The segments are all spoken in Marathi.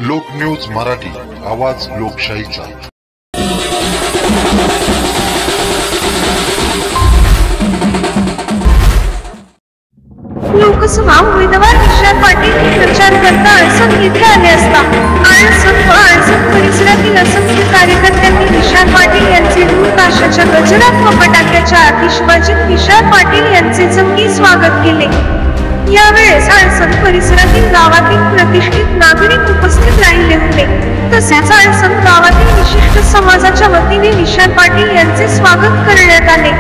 लोकन्यूज मराठी, आवाज लोकशाहीचा। लोकसभा उमेदवार विशाल पाटील हे प्रचार करता अडचण येथे आले असता अडचण परिसरातील असंख्य कार्यकर्त्यांनी विशाल पाटील यांचे दूरकाशाच्या गजरात व फटाक्याच्या आतिषबाजीत विशाल पाटील यांचे जंगी स्वागत केले। यावेळेस अडचण परिसरातील गावातील प्रतिष्ठित नागरिक उपस्थित राहिले होते। तसेच अडचण गावातील विशिष्ट समाजाच्या वतीने विशाल पाटील यांचे स्वागत करण्यात आले।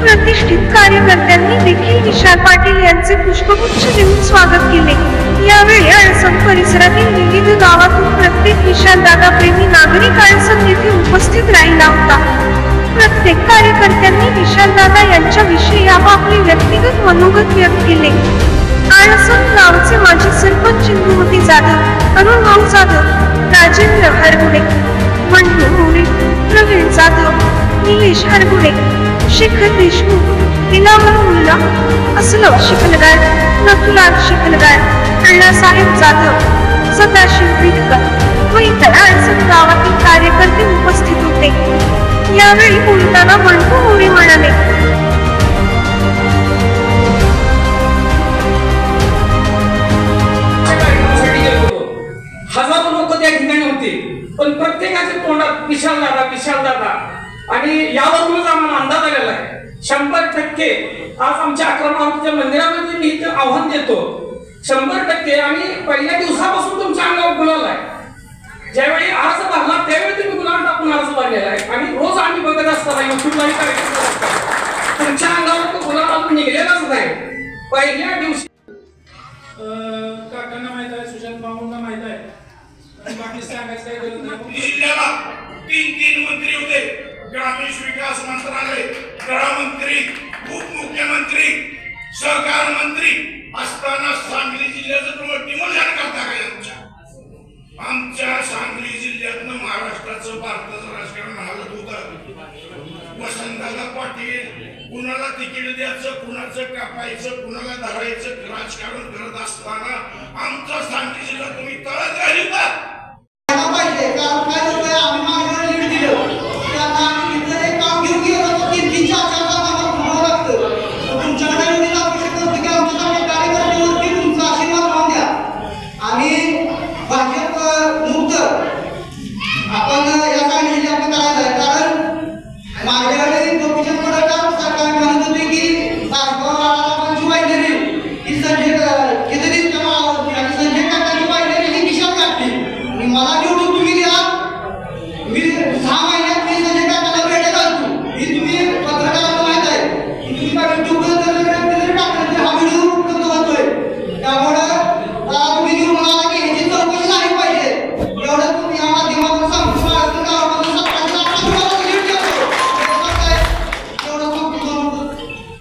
प्रतिष्ठित कार्यकर्त्यांनी देखील विशाल पाटील यांचे पुष्पगुच्छ देऊन स्वागत केले। यावेळी अडचण परिसरातील विविध गावातून प्रत्येक विशालदादा प्रेमी नागरिक अडचण येथे उपस्थित राहिला होता। प्रत्येक कार्यकर्त्यांनी विशालदादा यांच्याविषयी आपापले व्यक्तिगत मनोगत व्यक्त केले। अडचण गावचे माजी सरपंच इंदुमती जाधव, अरुण भाऊ जाधव, राजेंद्र हरगुडे, मंटू मोरे, प्रवीण जाधव, निलेश हरगुडे, शेखर देशमुख, दिलावर मुल्ला, असलम शिकलगार, नथुलाल शिकलगार, अण्णासाहेब जाधव, सदाशिव बिडकर व इतर अडचण गावातील कार्यकर्ते उपस्थित होते। यावेळी बोलताना मंटू मोरे म्हणाले, हजारो लोक त्या ठिकाणी होते, पण प्रत्येकाच्या तोंडात विशाल दादा आणि यावरूनच आम्हाला अंदाज आलेला आहे 100% आज आमच्या आक्रमणाच्या मंदिरामध्ये मी इथे आव्हान देतो 100%। आणि पहिल्या दिवसापासून तुमच्या अंगावर गुलाल आहे। ज्यावेळी अर्ज भरला त्यावेळी तुम्ही गुलाल टाकून अर्ज भरलेला आहे आणि रोज आम्ही बघत असताना युट्यूबलाही कार्यक्रम तुमच्या अंगावर तो गुलाल अजून निघलेलाच नाही। पहिल्या दिवशी काकांना माहित आहे, सुशांत भाऊंना माहित आहे, बाकी सांगायचं काही गरज नाही। जिल्ह्याला 3 मंत्री होते, ग्रामीण विकास मंत्रालय, गृहमंत्री, उपमुख्यमंत्री, सहकार मंत्री असताना सांगली जिल्ह्याचं तुम्ही डिमोशन करता का? आमच्या सांगली जिल्ह्यातनं महाराष्ट्राचं भारताचं राजकारण हालत होतं। वसंतदादा पाटील कुणाला तिकीट द्यायचं, कुणाचं कापायचं, कुणाला धरायचं राजकारण करत असताना आमचा सांगली जिल्हा तुम्ही तळत राहिला।